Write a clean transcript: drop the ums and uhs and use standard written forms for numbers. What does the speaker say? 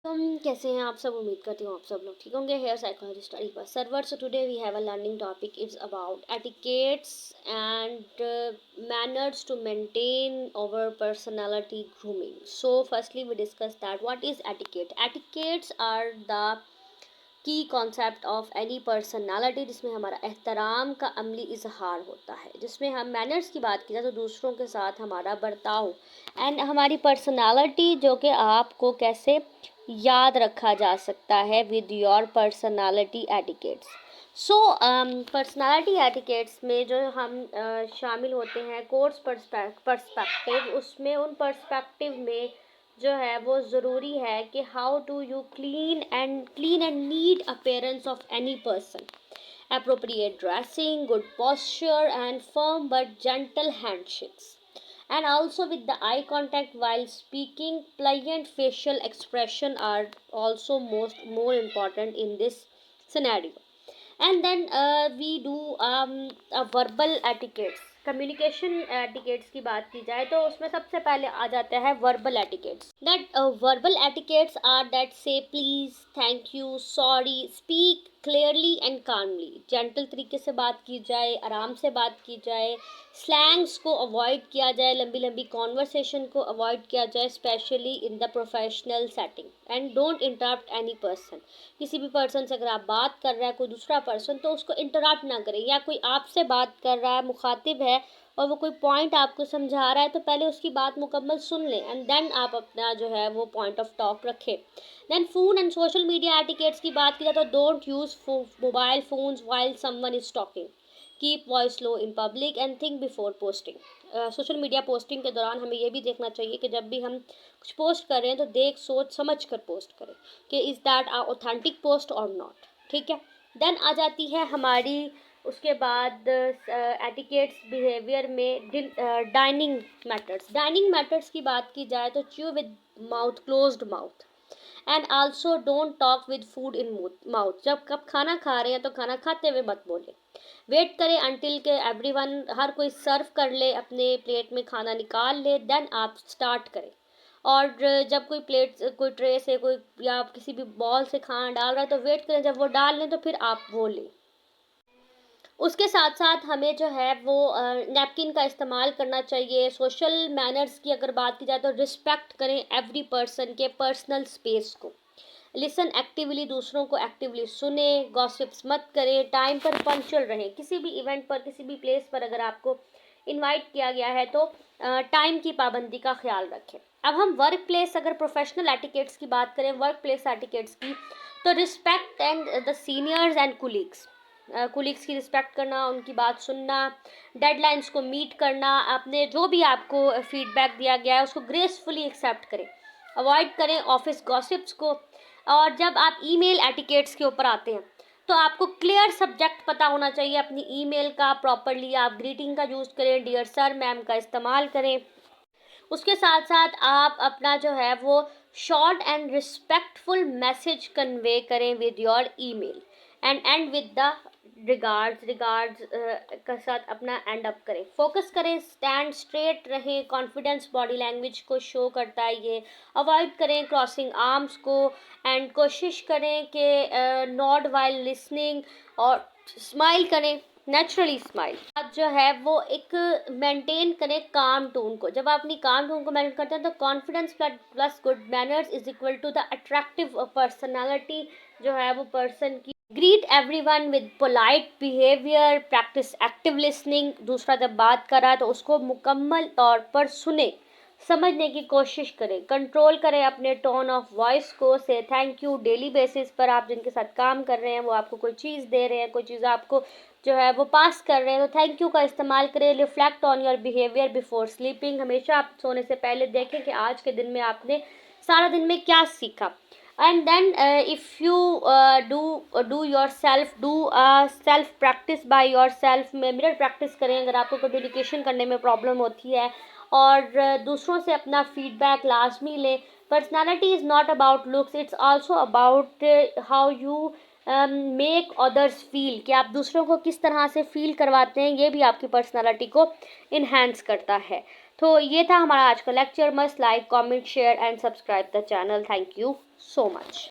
कैसे हैं आप सब। उम्मीद करती हूँ आप सब लोग ठीक होंगे। हेयर साइकोलॉजी स्टडी पर server. So today we have a learning topic it's about etiquettes and manners to maintain our personality grooming. So firstly we discuss that what is etiquette. Etiquettes are the की concept of any personality, जिसमें हमारा एहतराम का अमली इजहार होता है। जिसमें हम मैनर्स की बात की जाए तो दूसरों के साथ हमारा बर्ताव एंड हमारी पर्सनालिटी जो कि आपको कैसे याद रखा जा सकता है with your personality etiquettes. So personality etiquettes में जो हम शामिल होते हैं कोर्स पर्सपेक्टिव, उसमें उन पर्सपेक्टिव में जो है वो ज़रूरी है कि how to you clean and neat appearance of any person, appropriate dressing, good posture and firm but gentle handshakes, and also with the eye contact while speaking. Pliant facial expression are also more important in this scenario. And then we do a verbal etiquettes, communication etiquettes की बात की जाए तो उसमें सबसे पहले आ जाता है verbal etiquettes. That verbal etiquettes are that say please, thank you, sorry, speak clearly and calmly. Gentle तरीके से बात की जाए, आराम से बात की जाए, स्लैंग्स को अवॉइड किया जाए, लंबी लंबी कॉन्वर्सेशन को अवॉइड किया जाए, specially in the professional setting. And don't interrupt any person. किसी भी पर्सन से अगर आप बात कर रहा है कोई दूसरा पर्सन, तो उसको इंटरप्ट ना करें। या कोई आपसे बात कर रहा है, मुखातिब है, और वो कोई पॉइंट आपको समझा रहा है, तो पहले उसकी बात मुकम्मल सुन लें एंड देन आप अपना जो है वो पॉइंट ऑफ टॉक रखें। Then phone and social media etiquettes की बात की जाए तो don't use mobile phones while someone is talking, keep voice low in public and think before posting. Social media posting के दौरान हमें ये भी देखना चाहिए कि जब भी हम कुछ पोस्ट कर रहे हैं तो देख सोच समझ कर पोस्ट करें कि is that a authentic post और नॉट। ठीक है। देन आ जाती है हमारी उसके बाद एटिकेट्स बिहेवियर में डाइनिंग मैटर्स। डाइनिंग मैटर्स की बात की जाए तो chew with mouth, closed mouth, and also don't talk with food in mouth. जब कब खाना खा रहे हैं तो खाना खाते हुए मत बोले। वेट करें अंटिल के एवरीवन, हर कोई सर्व कर ले, अपने प्लेट में खाना निकाल ले, देन आप स्टार्ट करें। और जब कोई प्लेट, कोई ट्रे से कोई या किसी भी बॉल से खाना डाल रहा है तो वेट करें जब वो डाल लें तो फिर आप वो लें। उसके साथ साथ हमें जो है वो नैपकिन का इस्तेमाल करना चाहिए। सोशल मैनर्स की अगर बात की जाए तो रिस्पेक्ट करें एवरी पर्सन के पर्सनल स्पेस को। लिसन एक्टिवली, दूसरों को एक्टिवली सुने, गॉसिप्स मत करें, टाइम पर पंक्चुअल रहें। किसी भी इवेंट पर, किसी भी प्लेस पर अगर आपको इनवाइट किया गया है तो टाइम की पाबंदी का ख्याल रखें। अब हम वर्क प्लेस, अगर प्रोफेशनल एटिकेट्स की बात करें, वर्क प्लेस एटिकेट्स की, तो respect and the seniors and colleagues. Colleagues की रिस्पेक्ट करना, उनकी बात सुनना, डेडलाइंस को मीट करना, अपने जो भी आपको फीडबैक दिया गया है उसको ग्रेसफुली एक्सेप्ट करें। अवॉइड करें ऑफिस गॉसिप्स को। और जब आप ईमेल एटिकेट्स के ऊपर आते हैं तो आपको क्लियर सब्जेक्ट पता होना चाहिए अपनी ईमेल का। प्रॉपरली आप ग्रीटिंग का यूज़ करें, डियर सर, मैम का इस्तेमाल करें। उसके साथ साथ आप अपना जो है वो short and respectful message convey करें with your email and with the regards के साथ अपना एंड अप करें। फोकस करें, स्टैंड स्ट्रेट रहें, कॉन्फिडेंस बॉडी लैंग्वेज को शो करता है ये। अवॉइड करें क्रॉसिंग आर्म्स को एंड कोशिश करें कि नॉड वाइल लिसनिंग, और स्माइल करें, नेचुरली स्माइल। आप जो है वो एक मेंटेन करें काम टोन को। जब आप अपनी काम टोन को मेंटेन करते हैं तो confidence plus good manners is equal to the attractive personality जो है वो पर्सन की। Greet everyone with polite behaviour, practice active listening. दूसरा जब बात कर रहा है तो उसको मुकम्मल तौर पर सुने, समझने की कोशिश करें, कंट्रोल करें अपने टोन ऑफ वॉइस को। से थैंक यू डेली बेसिस पर। आप जिनके साथ काम कर रहे हैं वो आपको कोई चीज़ दे रहे हैं, कोई चीज़ आपको जो है वो पास कर रहे हैं, तो थैंक यू का इस्तेमाल करें। Reflect on your behaviour before sleeping. हमेशा आप सोने से पहले देखें कि आज के दिन में आपने सारा दिन में क्या सीखा। And then if you do yourself practice by yourself में मिरर प्रैक्टिस करें अगर आपको कम्युनिकेशन करने में प्रॉब्लम होती है, और दूसरों से अपना फीडबैक लाजमी लें। Personality is not about looks, it's also about how you make others feel, कि आप दूसरों को किस तरह से फील करवाते हैं, ये भी आपकी पर्सनालिटी को इन्हेंस करता है। तो ये था हमारा आज का lecture. Must like, comment, share and subscribe the channel. Thank you so much.